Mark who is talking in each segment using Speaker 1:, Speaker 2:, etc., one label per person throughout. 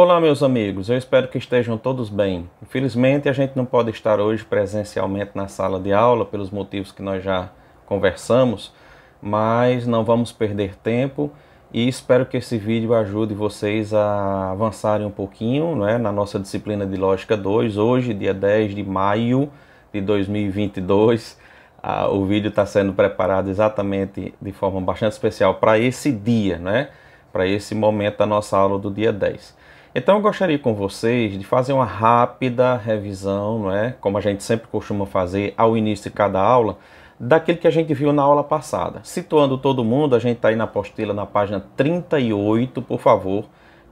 Speaker 1: Olá, meus amigos, eu espero que estejam todos bem. Infelizmente, a gente não pode estar hoje presencialmente na sala de aula, pelos motivos que nós já conversamos, mas não vamos perder tempo e espero que esse vídeo ajude vocês a avançarem um pouquinho, né, na nossa disciplina de Lógica 2, hoje, dia 10 de maio de 2022. O vídeo está sendo preparado exatamente de forma bastante especial para esse dia, né, para esse momento da nossa aula do dia 10. Então eu gostaria com vocês de fazer uma rápida revisão, não é? Como a gente sempre costuma fazer ao início de cada aula, daquilo que a gente viu na aula passada. Situando todo mundo, a gente está aí na apostila na página 38, por favor,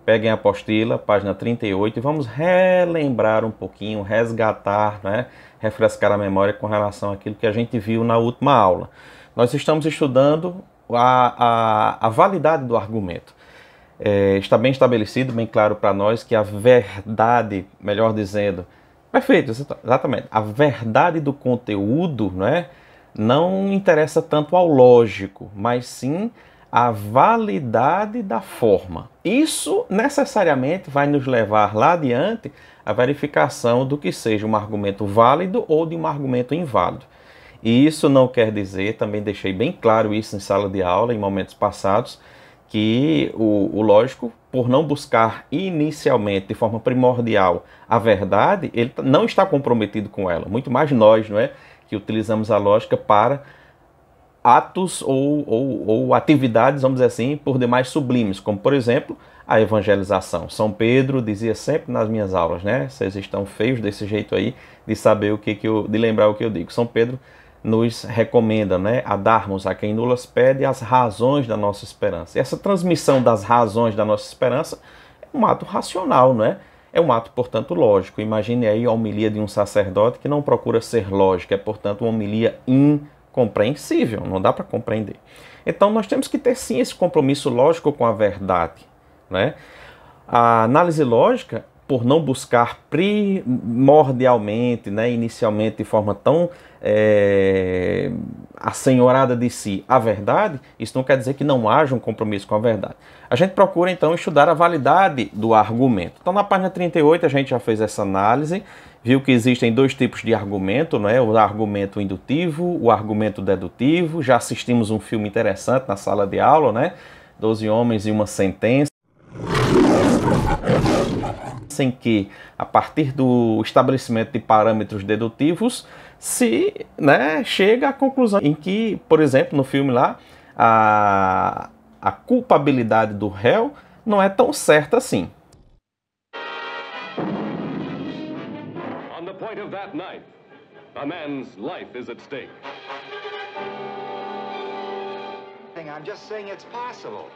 Speaker 1: peguem a apostila, página 38, e vamos relembrar um pouquinho, resgatar, né? Refrescar a memória com relação àquilo que a gente viu na última aula. Nós estamos estudando a validade do argumento. Está bem estabelecido, bem claro para nós que a verdade, melhor dizendo, perfeito, exatamente, a verdade do conteúdo, né, não interessa tanto ao lógico, mas sim a validade da forma. Isso necessariamente vai nos levar lá adiante à verificação do que seja um argumento válido ou de um argumento inválido. E isso não quer dizer, também deixei bem claro isso em sala de aula, em momentos passados, que o lógico, por não buscar inicialmente, de forma primordial, a verdade, ele não está comprometido com ela. Muito mais nós, não é, que utilizamos a lógica para atos ou atividades, vamos dizer assim, por demais sublimes, como, por exemplo, a evangelização. São Pedro dizia sempre nas minhas aulas, né? Vocês estão feios desse jeito aí de saber de lembrar o que eu digo. São Pedro nos recomenda, né, a darmos a quem nulas pede as razões da nossa esperança. E essa transmissão das razões da nossa esperança é um ato racional, não é? É um ato, portanto, lógico. Imagine aí a homilia de um sacerdote que não procura ser lógica, é, portanto, uma homilia incompreensível, não dá para compreender. Então, nós temos que ter, sim, esse compromisso lógico com a verdade, né? A análise lógica, por não buscar primordialmente, né, inicialmente, de forma tão assenhorada de si a verdade, isso não quer dizer que não haja um compromisso com a verdade. A gente procura, então, estudar a validade do argumento. Então, na página 38, a gente já fez essa análise, viu que existem dois tipos de argumento, não é? O argumento indutivo, o argumento dedutivo. Já assistimos um filme interessante na sala de aula, né? 12 homens e uma sentença, em que, a partir do estabelecimento de parâmetros dedutivos, se, né, chega à conclusão em que, por exemplo, no filme lá, a culpabilidade do réu não é tão certa assim.
Speaker 2: On the point of that knife, a man's life is at stake.
Speaker 3: I'm just saying it's possible.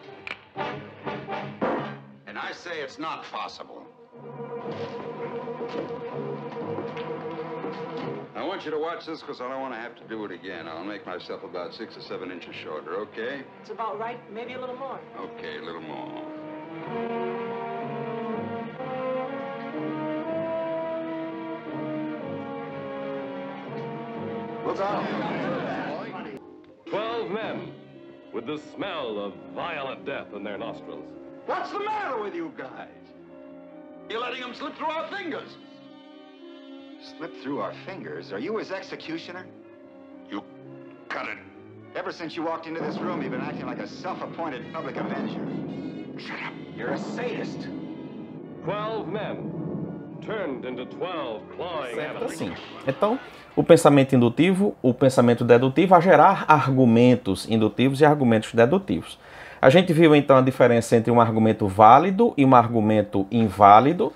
Speaker 3: And I say it's not possible. I want you to watch this because I don't want to have to do it again. I'll make myself about 6 or 7 inches shorter, okay?
Speaker 4: It's about right, maybe a little more.
Speaker 3: Okay, a little more. Look out!
Speaker 2: 12 men with the smell of violent death in their nostrils.
Speaker 3: What's the matter with you guys? You're letting them slip through our fingers. Slip through our fingers? Are you his executioner? You cut it. Ever since you walked into this room, you've been acting like a self-appointed public avenger. Shut up. You're a sadist.
Speaker 2: 12 men turned into 12 clawing
Speaker 1: Certo,
Speaker 2: animals.
Speaker 1: assim. Então, o pensamento indutivo, o pensamento dedutivo, a gerar argumentos indutivos e argumentos dedutivos. A gente viu então a diferença entre um argumento válido e um argumento inválido.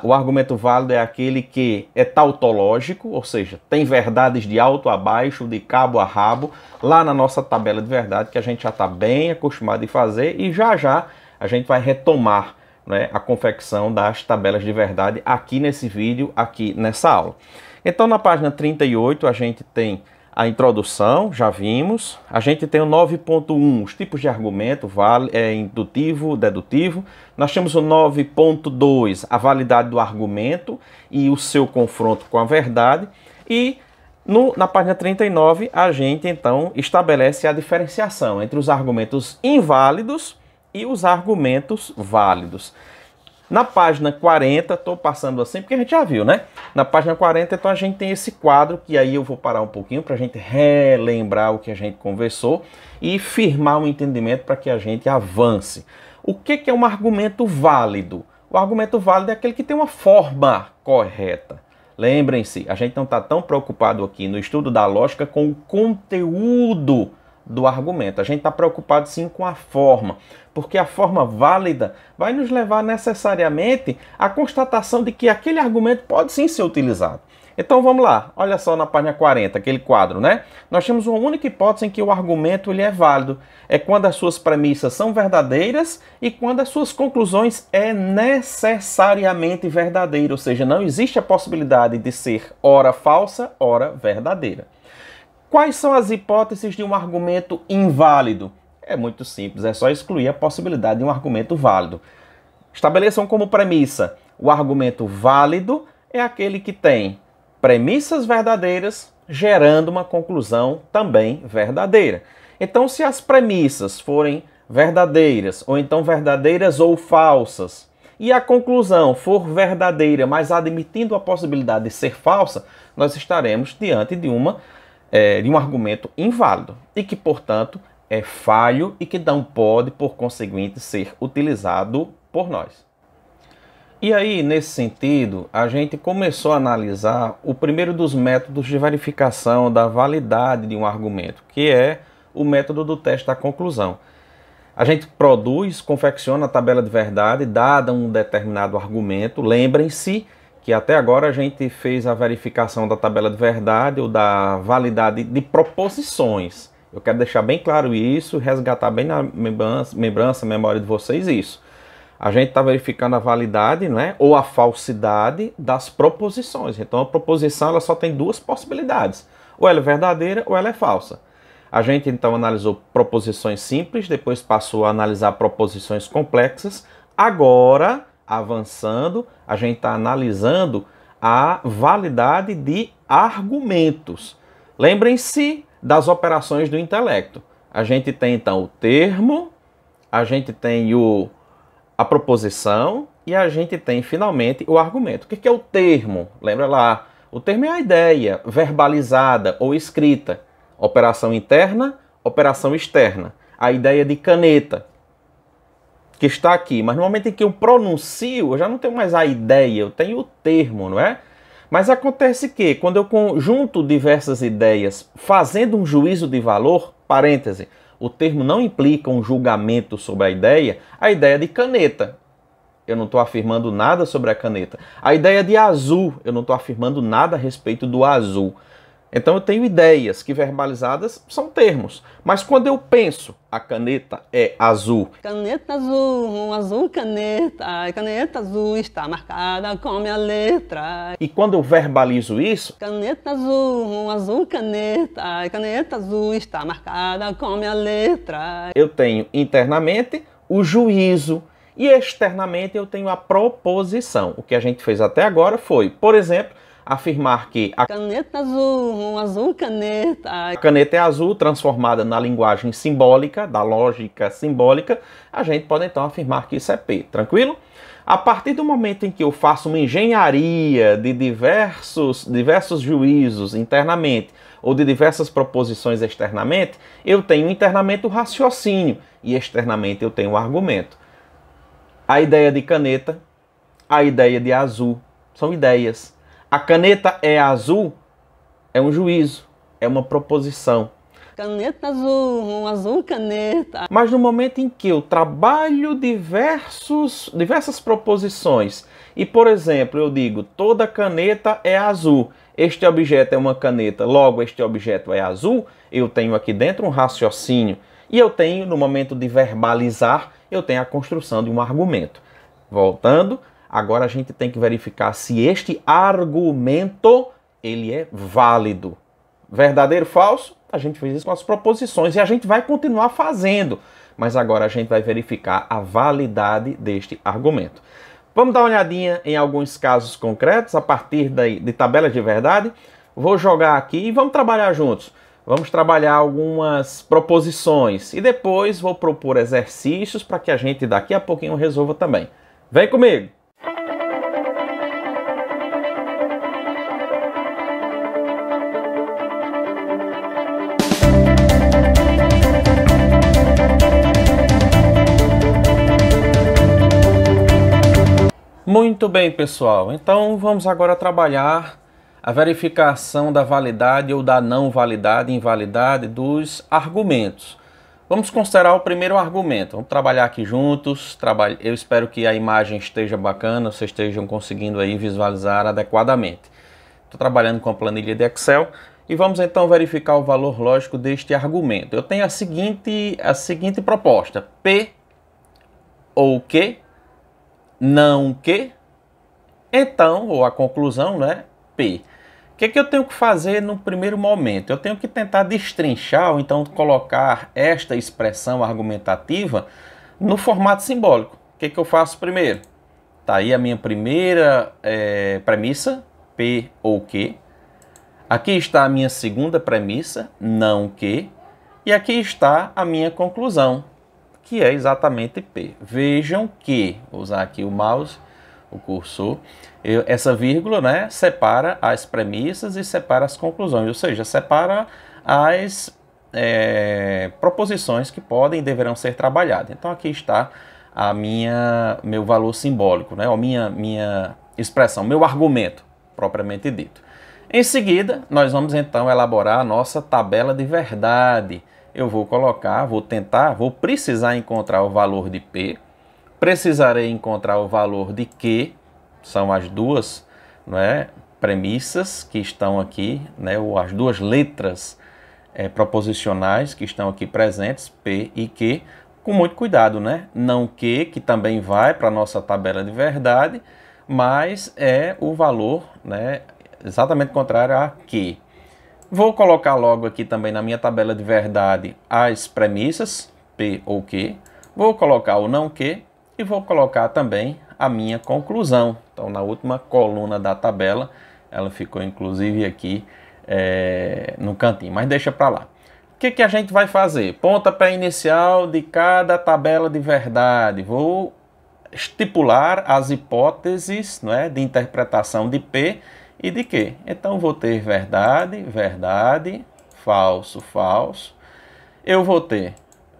Speaker 1: O argumento válido é aquele que é tautológico, ou seja, tem verdades de alto a baixo, de cabo a rabo, lá na nossa tabela de verdade, que a gente já está bem acostumado a fazer, e já já a gente vai retomar, né, a confecção das tabelas de verdade aqui nesse vídeo, aqui nessa aula. Então, na página 38, a gente tem a introdução, já vimos. A gente tem o 9.1, os tipos de argumento, indutivo, dedutivo. Nós temos o 9.2, a validade do argumento e o seu confronto com a verdade. E na página 39, a gente então estabelece a diferenciação entre os argumentos inválidos e os argumentos válidos. Na página 40, estou passando assim porque a gente já viu, né? Na página 40, então a gente tem esse quadro, que aí eu vou parar um pouquinho para a gente relembrar o que a gente conversou e firmar um entendimento para que a gente avance. O que é um argumento válido? O argumento válido é aquele que tem uma forma correta. Lembrem-se, a gente não está tão preocupado aqui no estudo da lógica com o conteúdo do argumento. A gente está preocupado sim com a forma, porque a forma válida vai nos levar necessariamente à constatação de que aquele argumento pode sim ser utilizado. Então vamos lá, olha só na página 40, aquele quadro, né? Nós temos uma única hipótese em que o argumento ele é válido. É quando as suas premissas são verdadeiras e quando as suas conclusões é necessariamente verdadeira, ou seja, não existe a possibilidade de ser ora falsa, ora verdadeira. Quais são as hipóteses de um argumento inválido? É muito simples, é só excluir a possibilidade de um argumento válido. Estabeleçam como premissa: o argumento válido é aquele que tem premissas verdadeiras gerando uma conclusão também verdadeira. Então, se as premissas forem verdadeiras, ou então verdadeiras ou falsas, e a conclusão for verdadeira, mas admitindo a possibilidade de ser falsa, nós estaremos diante de um argumento inválido e que, portanto, é falho e que não pode, por conseguinte, ser utilizado por nós. E aí, nesse sentido, a gente começou a analisar o primeiro dos métodos de verificação da validade de um argumento, que é o método do teste da conclusão. A gente produz, confecciona a tabela de verdade dada um determinado argumento. Lembrem-se que até agora a gente fez a verificação da tabela de verdade ou da validade de proposições. Eu quero deixar bem claro isso, resgatar bem na memória de vocês isso. A gente está verificando a validade, né, ou a falsidade das proposições. Então a proposição ela só tem duas possibilidades. Ou ela é verdadeira ou ela é falsa. A gente então analisou proposições simples, depois passou a analisar proposições complexas. Agora, avançando, a gente está analisando a validade de argumentos. Lembrem-se das operações do intelecto. A gente tem então o termo, a gente tem a proposição e a gente tem finalmente o argumento. O que é o termo? Lembra lá, o termo é a ideia verbalizada ou escrita. Operação interna, operação externa. A ideia de caneta, que está aqui. Mas no momento em que eu pronuncio, eu já não tenho mais a ideia, eu tenho o termo, não é? Mas acontece que, quando eu conjunto diversas ideias fazendo um juízo de valor, parêntese, o termo não implica um julgamento sobre a ideia de caneta. Eu não estou afirmando nada sobre a caneta. A ideia de azul, eu não estou afirmando nada a respeito do azul. Então eu tenho ideias que verbalizadas são termos. Mas quando eu penso, a caneta é azul.
Speaker 5: Caneta azul, um azul caneta. A caneta azul está marcada com minha letra.
Speaker 1: E quando eu verbalizo isso...
Speaker 5: Caneta azul, um azul caneta. A caneta azul está marcada com minha letra.
Speaker 1: Eu tenho internamente o juízo. E externamente eu tenho a proposição. O que a gente fez até agora foi, por exemplo, afirmar que a
Speaker 5: caneta azul, um azul caneta.
Speaker 1: A caneta é azul, transformada na linguagem simbólica, da lógica simbólica, a gente pode então afirmar que isso é P, tranquilo? A partir do momento em que eu faço uma engenharia de diversos juízos internamente ou de diversas proposições externamente, eu tenho internamente o raciocínio e externamente eu tenho o argumento. A ideia de caneta, a ideia de azul, são ideias. A caneta é azul, é um juízo, é uma proposição.
Speaker 5: Caneta azul, um azul caneta.
Speaker 1: Mas no momento em que eu trabalho diversas proposições, e por exemplo, eu digo, toda caneta é azul, este objeto é uma caneta, logo este objeto é azul, eu tenho aqui dentro um raciocínio, e eu tenho, no momento de verbalizar, eu tenho a construção de um argumento. Voltando, agora a gente tem que verificar se este argumento ele é válido. Verdadeiro ou falso? A gente fez isso com as proposições e a gente vai continuar fazendo. Mas agora a gente vai verificar a validade deste argumento. Vamos dar uma olhadinha em alguns casos concretos a partir de tabelas de verdade. Vou jogar aqui e vamos trabalhar juntos. Vamos trabalhar algumas proposições e depois vou propor exercícios para que a gente daqui a pouquinho resolva também. Vem comigo! Muito bem, pessoal. Então vamos agora trabalhar a verificação da validade ou da não validade e invalidade dos argumentos. Vamos considerar o primeiro argumento. Vamos trabalhar aqui juntos. Eu espero que a imagem esteja bacana, vocês estejam conseguindo aí visualizar adequadamente. Estou trabalhando com a planilha de Excel e vamos então verificar o valor lógico deste argumento. Eu tenho a seguinte proposta: P ou Q, não Q, então, ou a conclusão, né? P. O que eu tenho que fazer no primeiro momento? Eu tenho que tentar destrinchar, ou então colocar esta expressão argumentativa no formato simbólico. O que eu faço primeiro? Tá aí a minha primeira premissa, P ou Q. Aqui está a minha segunda premissa, não Q. E aqui está a minha conclusão, que é exatamente P. Vejam que, vou usar aqui o mouse, o cursor, essa vírgula, né, separa as premissas e separa as conclusões, ou seja, separa as proposições que podem e deverão ser trabalhadas. Então aqui está meu valor simbólico, né, a minha expressão, meu argumento propriamente dito. Em seguida, nós vamos então elaborar a nossa tabela de verdade. Eu vou precisar encontrar o valor de P, precisarei encontrar o valor de Q, são as duas, né, premissas que estão aqui, né, ou as duas letras proposicionais que estão aqui presentes, P e Q, com muito cuidado, né? Não Q, que também vai para a nossa tabela de verdade, mas é o valor, né, exatamente contrário a Q. Vou colocar logo aqui também na minha tabela de verdade as premissas, P ou Q, vou colocar o não Q, e vou colocar também a minha conclusão. Então, na última coluna da tabela, ela ficou inclusive aqui no cantinho, mas deixa para lá. O que a gente vai fazer? Pontapé inicial de cada tabela de verdade. Vou estipular as hipóteses, não é, de interpretação de P e de Q. Então, vou ter verdade, verdade, falso, falso. Eu vou ter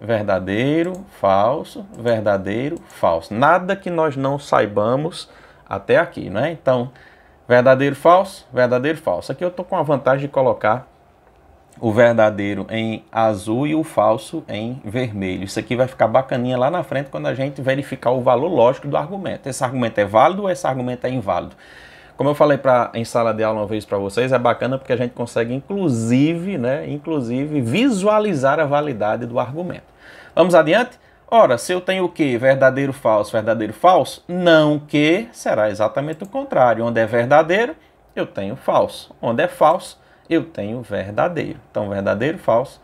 Speaker 1: verdadeiro, falso, verdadeiro, falso. Nada que nós não saibamos até aqui, né? Então, verdadeiro, falso, verdadeiro, falso. Aqui eu estou com a vantagem de colocar o verdadeiro em azul e o falso em vermelho. Isso aqui vai ficar bacaninha lá na frente quando a gente verificar o valor lógico do argumento. Esse argumento é válido ou esse argumento é inválido? Como eu falei em sala de aula uma vez para vocês, é bacana porque a gente consegue inclusive visualizar a validade do argumento. Vamos adiante? Ora, se eu tenho o que? Verdadeiro, falso, não que será exatamente o contrário. Onde é verdadeiro, eu tenho falso. Onde é falso, eu tenho verdadeiro. Então, verdadeiro, falso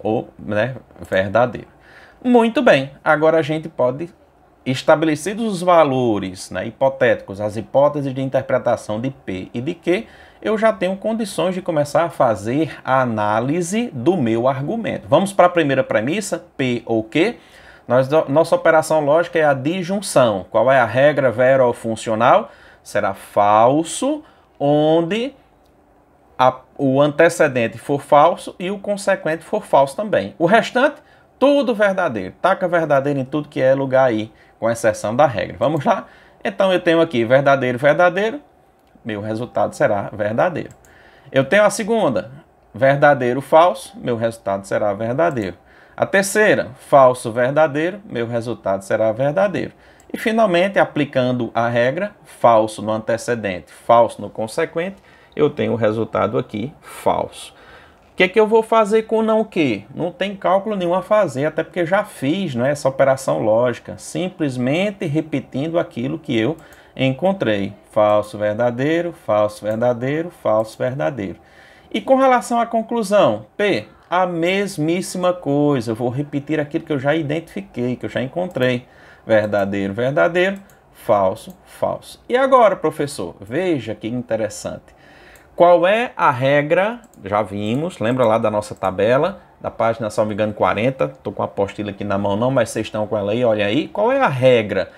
Speaker 1: ou, né, verdadeiro. Muito bem, agora a gente pode, estabelecidos os valores, né, hipotéticos, as hipóteses de interpretação de P e de Q, eu já tenho condições de começar a fazer a análise do meu argumento. Vamos para a primeira premissa, P ou Q. Nossa operação lógica é a disjunção. Qual é a regra vero-funcional? Será falso, onde o antecedente for falso e o consequente for falso também. O restante, tudo verdadeiro. Taca verdadeiro em tudo que é lugar aí, com exceção da regra. Vamos lá? Então eu tenho aqui verdadeiro, verdadeiro. Meu resultado será verdadeiro. Eu tenho a segunda, verdadeiro, falso, meu resultado será verdadeiro. A terceira, falso, verdadeiro, meu resultado será verdadeiro. E finalmente, aplicando a regra, falso no antecedente, falso no consequente, eu tenho o resultado aqui, falso. O que eu vou fazer com o não que? Não tem cálculo nenhum a fazer, até porque já fiz, né, essa operação lógica, simplesmente repetindo aquilo que eu encontrei. Falso, verdadeiro, falso, verdadeiro, falso, verdadeiro. E com relação à conclusão, P, a mesmíssima coisa. Eu vou repetir aquilo que eu já identifiquei, que eu já encontrei. Verdadeiro, verdadeiro, falso, falso. E agora, professor, veja que interessante. Qual é a regra? Já vimos, lembra lá da nossa tabela, da página, se não me engano, 40. Estou com a apostila aqui na mão não, mas vocês estão com ela aí, olha aí. Qual é a regra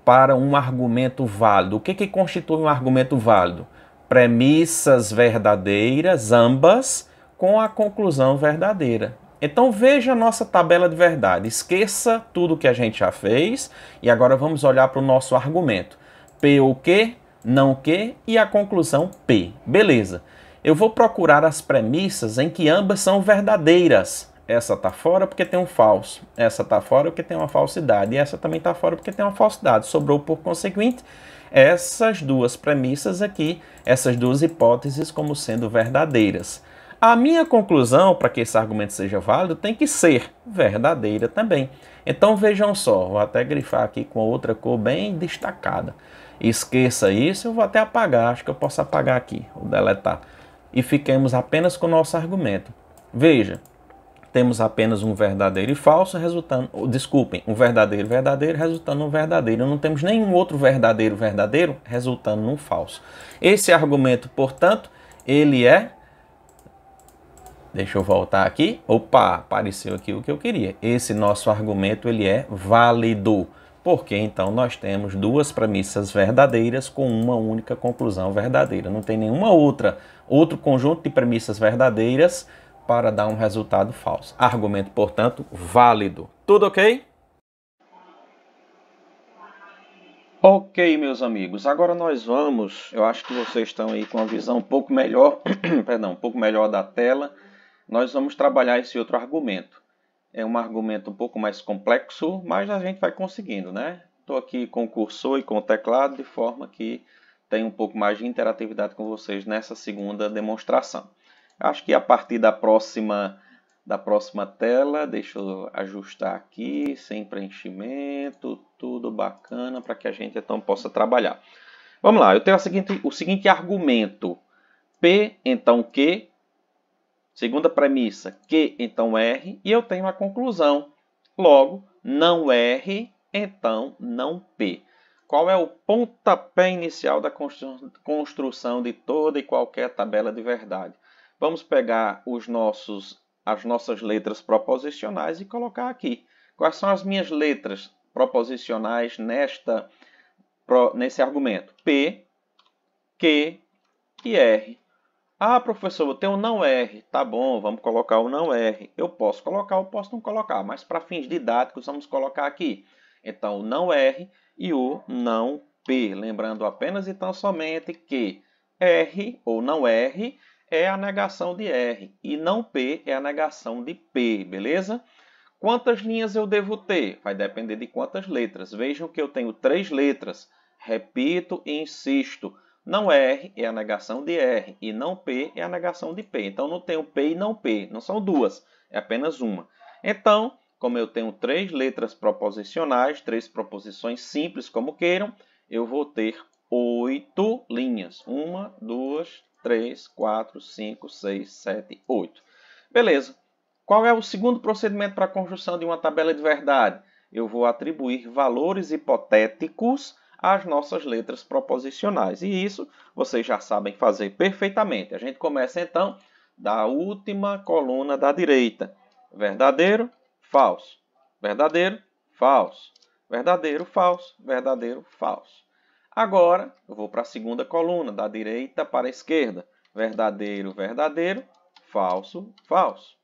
Speaker 1: para um argumento válido? O que constitui um argumento válido? Premissas verdadeiras, ambas, com a conclusão verdadeira. Então veja a nossa tabela de verdade. Esqueça tudo que a gente já fez e agora vamos olhar para o nosso argumento. P o que, não que e a conclusão P. Beleza. Eu vou procurar as premissas em que ambas são verdadeiras. Essa está fora porque tem um falso. Essa está fora porque tem uma falsidade. E essa também está fora porque tem uma falsidade. Sobrou, por conseguinte, essas duas premissas aqui, essas duas hipóteses como sendo verdadeiras. A minha conclusão, para que esse argumento seja válido, tem que ser verdadeira também. Então vejam só, vou até grifar aqui com outra cor bem destacada. Esqueça isso, eu vou até apagar, acho que eu posso apagar aqui, ou deletar. E fiquemos apenas com o nosso argumento. Veja, temos apenas um verdadeiro e falso resultando, desculpem, um verdadeiro verdadeiro resultando num verdadeiro. Não temos nenhum outro verdadeiro verdadeiro resultando num falso. Esse argumento, portanto, ele é... Deixa eu voltar aqui. Opa, apareceu aqui o que eu queria. Esse nosso argumento ele é válido. Porque então nós temos duas premissas verdadeiras com uma única conclusão verdadeira. Não tem nenhuma outro conjunto de premissas verdadeiras para dar um resultado falso. Argumento, portanto, válido. Tudo ok? Ok, meus amigos. Agora nós vamos... Eu acho que vocês estão aí com uma visão um pouco melhor, perdão, um pouco melhor da tela. Nós vamos trabalhar esse outro argumento. É um argumento um pouco mais complexo, mas a gente vai conseguindo, né? Estou aqui com o cursor e com o teclado, de forma que tem um pouco mais de interatividade com vocês nessa segunda demonstração. Acho que a partir da próxima tela, deixa eu ajustar aqui, sem preenchimento, tudo bacana, para que a gente então possa trabalhar. Vamos lá, eu tenho o seguinte argumento. P, então Q. Segunda premissa, Q, então R, e eu tenho a conclusão. Logo, não R, então não P. Qual é o pontapé inicial da construção de toda e qualquer tabela de verdade? Vamos pegar as nossas letras proposicionais e colocar aqui. Quais são as minhas letras proposicionais nesse argumento? P, Q e R. Ah, professor, eu tenho um não R. Tá bom, vamos colocar o não R. Eu posso colocar, eu posso não colocar, mas para fins didáticos vamos colocar aqui. Então, o não R e o não P. Lembrando apenas e tão somente que R ou não R é a negação de R e não P é a negação de P, beleza? Quantas linhas eu devo ter? Vai depender de quantas letras. Vejam que eu tenho 3 letras. Repito e insisto. Não R é a negação de R e não P é a negação de P. Então, não tenho P e não P. Não são duas, é apenas uma. Então, como eu tenho 3 letras proposicionais, 3 proposições simples, como queiram, eu vou ter 8 linhas. 1, 2, 3, 4, 5, 6, 7, 8. Beleza. Qual é o segundo procedimento para a construção de uma tabela de verdade? Eu vou atribuir valores hipotéticos às nossas letras proposicionais. E isso vocês já sabem fazer perfeitamente. A gente começa então da última coluna da direita. Verdadeiro, falso. Verdadeiro, falso. Verdadeiro, falso. Verdadeiro, falso. Agora eu vou para a segunda coluna, da direita para a esquerda. Verdadeiro, verdadeiro, falso, falso.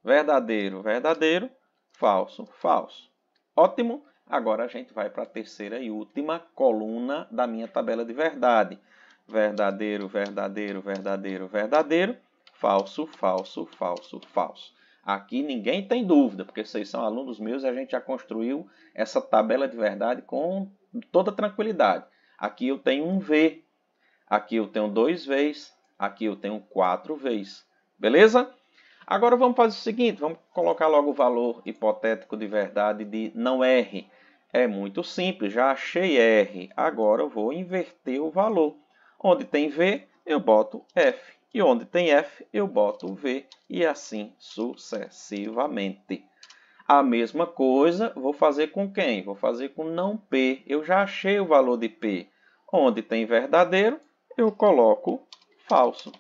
Speaker 1: Verdadeiro, verdadeiro, falso, falso. Ótimo! Agora a gente vai para a terceira e última coluna da minha tabela de verdade. Verdadeiro, verdadeiro, verdadeiro, verdadeiro, falso, falso, falso, falso. Aqui ninguém tem dúvida, porque vocês são alunos meus e a gente já construiu essa tabela de verdade com toda tranquilidade. Aqui eu tenho um V, aqui eu tenho 2 Vs, aqui eu tenho 4 Vs. Beleza? Agora vamos fazer o seguinte, vamos colocar logo o valor hipotético de verdade de não R. É muito simples, já achei R. Agora eu vou inverter o valor. Onde tem V, eu boto F. E onde tem F, eu boto V. E assim sucessivamente. A mesma coisa vou fazer com quem? Vou fazer com não P. Eu já achei o valor de P. Onde tem verdadeiro, eu coloco falso.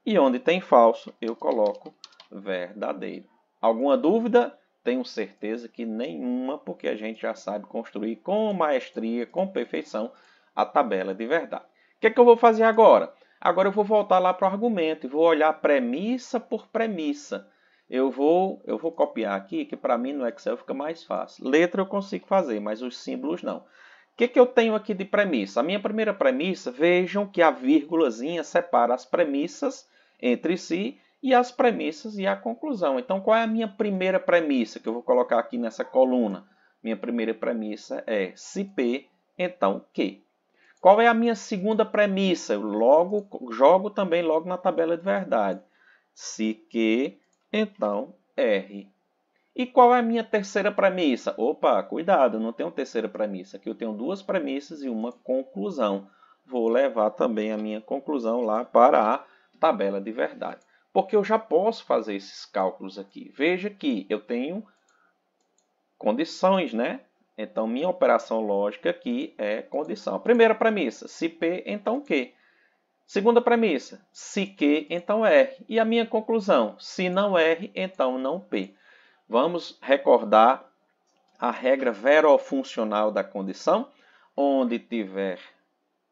Speaker 1: E onde tem falso, eu coloco verdadeiro. Alguma dúvida? Tenho certeza que nenhuma, porque a gente já sabe construir com maestria, com perfeição, a tabela de verdade. O que é que eu vou fazer agora? Agora eu vou voltar lá para o argumento e vou olhar premissa por premissa. Eu vou copiar aqui, que para mim no Excel fica mais fácil. Letra eu consigo fazer, mas os símbolos não. O que eu tenho aqui de premissa? A minha primeira premissa, vejam que a vírgulazinha separa as premissas entre si e as premissas e a conclusão. Então, qual é a minha primeira premissa que eu vou colocar aqui nessa coluna? Minha primeira premissa é se P, então Q. Qual é a minha segunda premissa? Eu jogo também logo na tabela de verdade. Se Q, então R. E qual é a minha terceira premissa? Opa, cuidado, eu não tenho terceira premissa. Aqui eu tenho duas premissas e uma conclusão. Vou levar também a minha conclusão lá para a tabela de verdade. Porque eu já posso fazer esses cálculos aqui. Veja que eu tenho condições, né? Então, minha operação lógica aqui é condição. Primeira premissa, se P, então Q. Segunda premissa, se Q, então R. E a minha conclusão, se não R, então não P. Vamos recordar a regra verofuncional da condição, onde tiver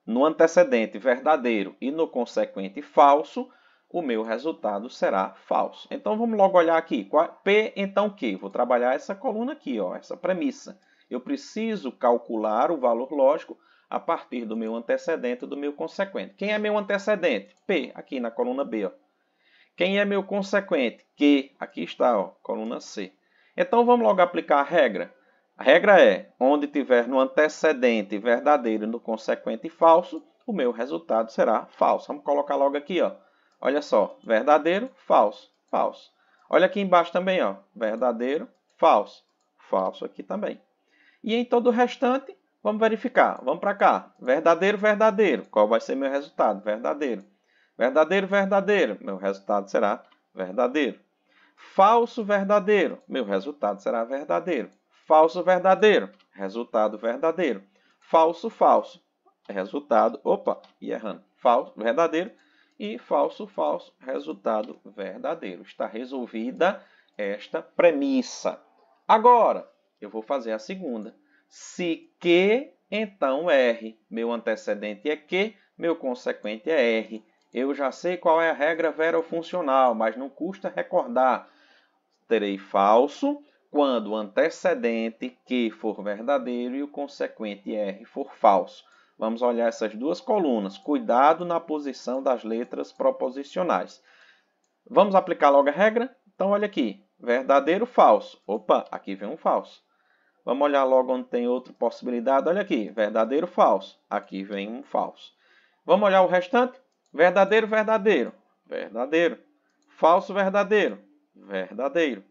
Speaker 1: no antecedente verdadeiro e no consequente falso, o meu resultado será falso. Então, vamos logo olhar aqui. P, então Q. Vou trabalhar essa coluna aqui, ó, essa premissa. Eu preciso calcular o valor lógico a partir do meu antecedente e do meu consequente. Quem é meu antecedente? P, aqui na coluna B. Ó. Quem é meu consequente? Q, aqui está, ó, coluna C. Então, vamos logo aplicar a regra. A regra é, onde tiver no antecedente verdadeiro e no consequente falso, o meu resultado será falso. Vamos colocar logo aqui, ó. Olha só, verdadeiro, falso, falso. Olha aqui embaixo também, ó, verdadeiro, falso, falso aqui também. E em todo o restante, vamos verificar. Vamos para cá. Verdadeiro, verdadeiro. Qual vai ser meu resultado? Verdadeiro. Verdadeiro, verdadeiro. Meu resultado será verdadeiro. Falso, verdadeiro. Meu resultado será verdadeiro. Falso, verdadeiro. Resultado verdadeiro. Falso, falso. Resultado, opa, e errando. Falso, verdadeiro. E falso, falso. Resultado verdadeiro. Está resolvida esta premissa. Agora, eu vou fazer a segunda. Se Q, então R. Meu antecedente é Q, meu consequente é R. Eu já sei qual é a regra verofuncional, mas não custa recordar. Terei falso quando o antecedente Q for verdadeiro e o consequente R for falso. Vamos olhar essas duas colunas. Cuidado na posição das letras proposicionais. Vamos aplicar logo a regra? Então, olha aqui. Verdadeiro, falso. Opa, aqui vem um falso. Vamos olhar logo onde tem outra possibilidade. Olha aqui. Verdadeiro, falso. Aqui vem um falso. Vamos olhar o restante? Verdadeiro, verdadeiro. Verdadeiro. Falso, verdadeiro. Verdadeiro.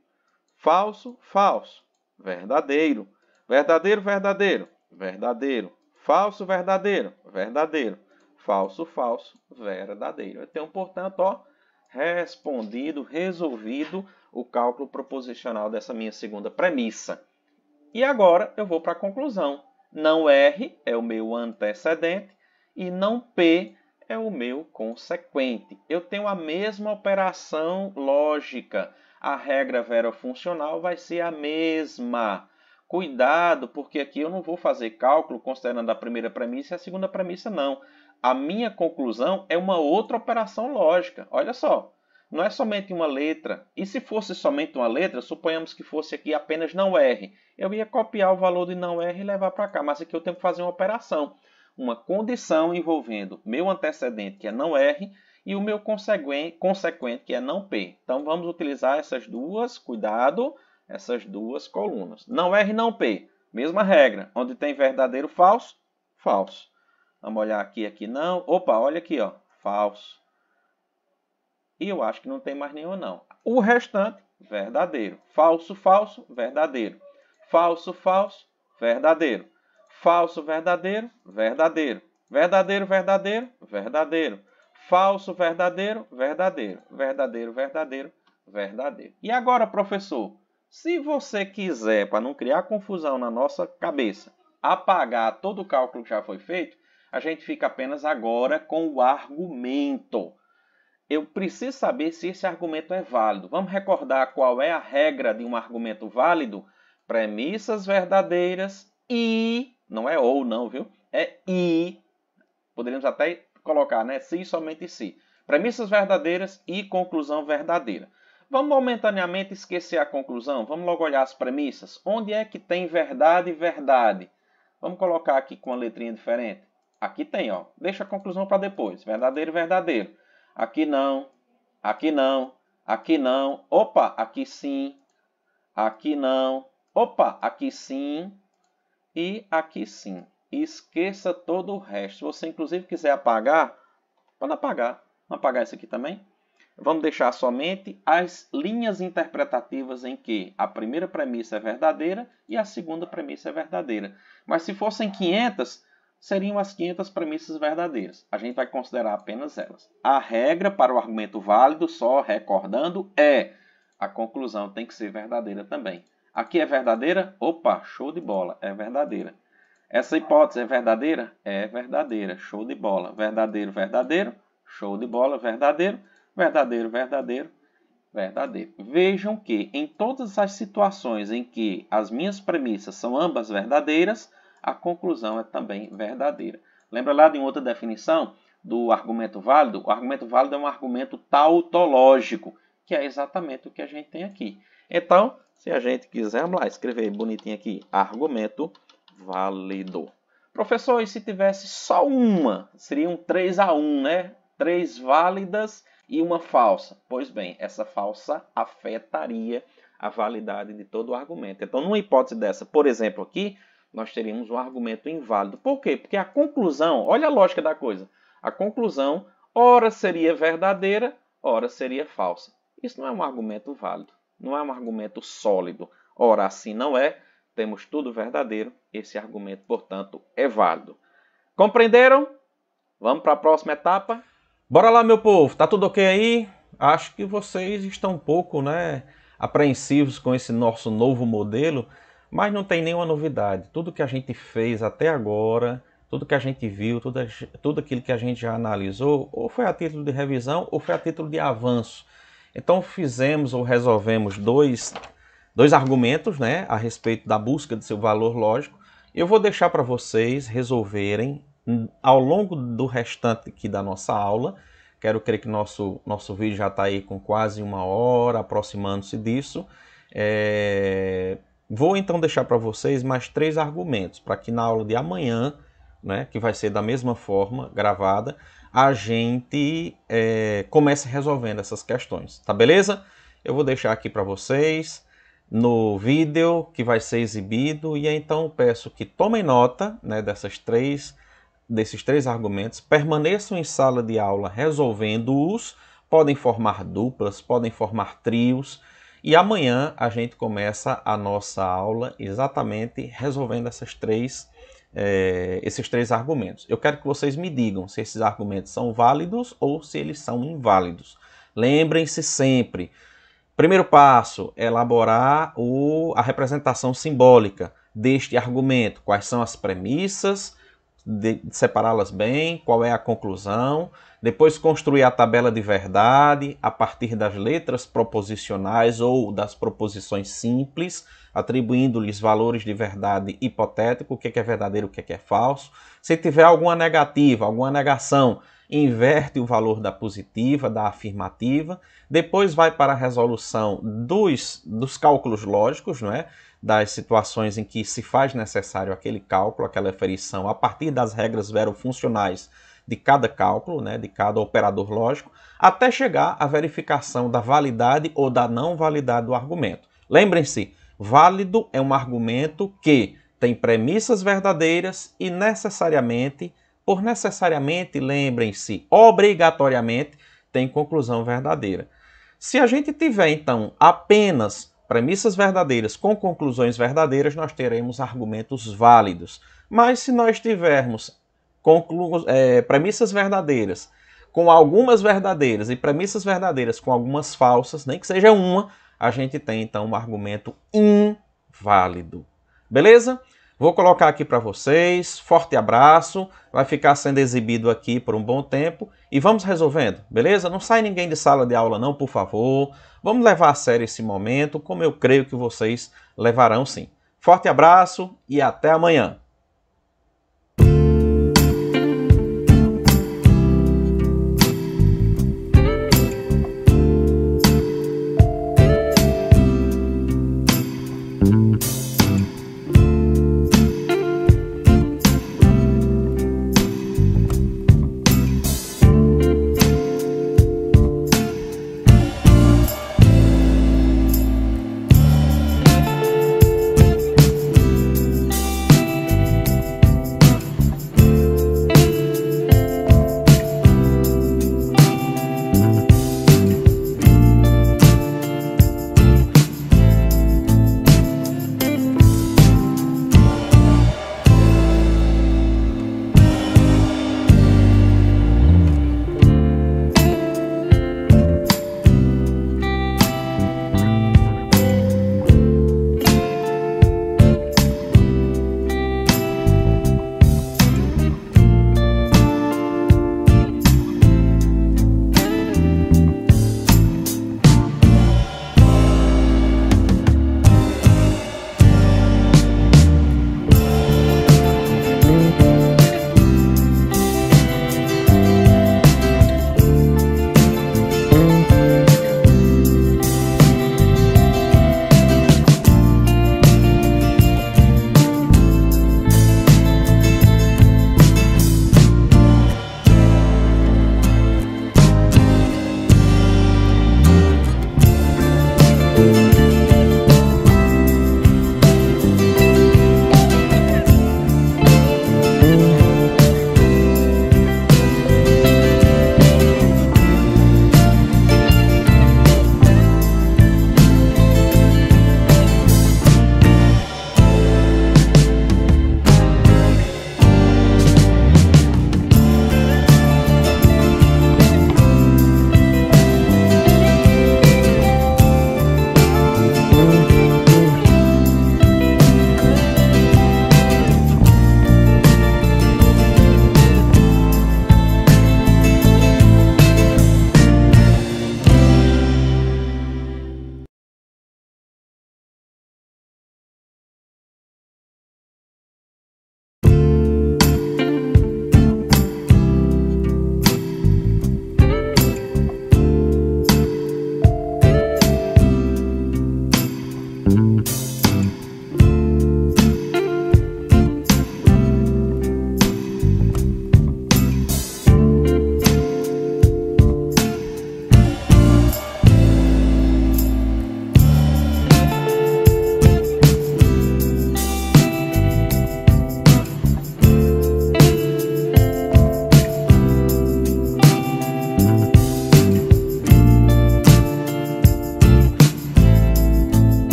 Speaker 1: Falso, falso. Verdadeiro. Verdadeiro, verdadeiro. Verdadeiro. Falso, verdadeiro. Verdadeiro. Falso, falso. Verdadeiro. Eu tenho, portanto, ó, respondido, resolvido o cálculo proposicional dessa minha segunda premissa. E agora eu vou para a conclusão. Não R é o meu antecedente e não P é o meu consequente. Eu tenho a mesma operação lógica. A regra verofuncional vai ser a mesma. Cuidado, porque aqui eu não vou fazer cálculo considerando a primeira premissa e a segunda premissa, não. A minha conclusão é uma outra operação lógica. Olha só, não é somente uma letra. E se fosse somente uma letra, suponhamos que fosse aqui apenas não R. Eu ia copiar o valor de não R e levar para cá, mas aqui eu tenho que fazer uma operação. Uma condição envolvendo meu antecedente, que é não R, e o meu consequente, que é não P. Então, vamos utilizar essas duas, cuidado, essas duas colunas. Não R, não P. Mesma regra. Onde tem verdadeiro, falso, falso. Vamos olhar aqui não. Opa, olha aqui, ó, falso. E eu acho que não tem mais nenhum, não. O restante, verdadeiro. Falso, falso, verdadeiro. Falso, falso, verdadeiro. Falso, verdadeiro, verdadeiro. Verdadeiro, verdadeiro, verdadeiro. Falso, verdadeiro, verdadeiro. Verdadeiro, verdadeiro, verdadeiro. E agora, professor, se você quiser, para não criar confusão na nossa cabeça, apagar todo o cálculo que já foi feito, a gente fica apenas agora com o argumento. Eu preciso saber se esse argumento é válido. Vamos recordar qual é a regra de um argumento válido? Premissas verdadeiras e... Não é ou não, viu? É e. Poderíamos até colocar, né? Se, somente se. Premissas verdadeiras e conclusão verdadeira. Vamos momentaneamente esquecer a conclusão. Vamos logo olhar as premissas. Onde é que tem verdade e verdade? Vamos colocar aqui com uma letrinha diferente. Aqui tem, ó. Deixa a conclusão para depois. Verdadeiro, verdadeiro. Aqui não. Aqui não. Aqui não. Opa, aqui sim. Aqui não. Opa, aqui sim. E aqui sim. Esqueça todo o resto. Se você, inclusive, quiser apagar, pode apagar. Vamos apagar isso aqui também? Vamos deixar somente as linhas interpretativas em que a primeira premissa é verdadeira e a segunda premissa é verdadeira. Mas se fossem 500, seriam as 500 premissas verdadeiras. A gente vai considerar apenas elas. A regra para o argumento válido, só recordando, é a conclusão tem que ser verdadeira também. Aqui é verdadeira? Opa, show de bola, é verdadeira. Essa hipótese é verdadeira? É verdadeira, show de bola. Verdadeiro, verdadeiro, show de bola, verdadeiro. Verdadeiro, verdadeiro, verdadeiro. Vejam que em todas as situações em que as minhas premissas são ambas verdadeiras, a conclusão é também verdadeira. Lembra lá de outra definição do argumento válido? O argumento válido é um argumento tautológico, que é exatamente o que a gente tem aqui. Então, se a gente quiser, vamos lá, escrever bonitinho aqui, argumento válido. Professor, e se tivesse só uma? Seriam 3-1, né? 3 válidas e uma falsa. Pois bem, essa falsa afetaria a validade de todo o argumento. Então, numa hipótese dessa, por exemplo, aqui, nós teríamos um argumento inválido. Por quê? Porque a conclusão, olha a lógica da coisa, a conclusão, ora seria verdadeira, ora seria falsa. Isso não é um argumento válido, não é um argumento sólido. Ora, assim não é, temos tudo verdadeiro, esse argumento, portanto, é válido. Compreenderam? Vamos para a próxima etapa? Bora lá, meu povo, tá tudo ok aí? Acho que vocês estão um pouco, apreensivos com esse nosso novo modelo, mas não tem nenhuma novidade. Tudo que a gente fez até agora, tudo que a gente viu, tudo aquilo que a gente já analisou, ou foi a título de revisão, ou foi a título de avanço. Então fizemos ou resolvemos dois argumentos, a respeito da busca de seu valor lógico. Eu vou deixar para vocês resolverem ao longo do restante aqui da nossa aula. Quero crer que nosso vídeo já está aí com quase 1 hora, aproximando-se disso. Vou então deixar para vocês mais 3 argumentos, para que na aula de amanhã, que vai ser da mesma forma, gravada, a gente comece resolvendo essas questões, tá beleza? Eu vou deixar aqui para vocês no vídeo que vai ser exibido, e então peço que tomem nota desses 3 argumentos, permaneçam em sala de aula resolvendo-os, podem formar duplas, podem formar trios, e amanhã a gente começa a nossa aula exatamente resolvendo esses 3 argumentos. Eu quero que vocês me digam se esses argumentos são válidos ou se eles são inválidos. Lembrem-se sempre, primeiro passo, elaborar a representação simbólica deste argumento. Quais são as premissas, separá-las bem, qual é a conclusão, depois construir a tabela de verdade a partir das letras proposicionais ou das proposições simples, atribuindo-lhes valores de verdade hipotético, o que é verdadeiro, o que é falso. Se tiver alguma negativa, alguma negação, inverte o valor da positiva, da afirmativa, depois vai para a resolução dos cálculos lógicos, das situações em que se faz necessário aquele cálculo, aquela aferição, a partir das regras verofuncionais de cada cálculo, de cada operador lógico, até chegar à verificação da validade ou da não validade do argumento. Lembrem-se, válido é um argumento que tem premissas verdadeiras e por necessariamente, lembrem-se, obrigatoriamente, tem conclusão verdadeira. Se a gente tiver, então, apenas premissas verdadeiras com conclusões verdadeiras, nós teremos argumentos válidos. Mas se nós tivermos premissas verdadeiras com algumas verdadeiras e premissas verdadeiras com algumas falsas, nem que seja uma, a gente tem então um argumento inválido. Beleza? Vou colocar aqui para vocês, forte abraço, vai ficar sendo exibido aqui por um bom tempo e vamos resolvendo, beleza? Não sai ninguém de sala de aula não, por favor. Vamos levar a sério esse momento, como eu creio que vocês levarão sim. Forte abraço e até amanhã.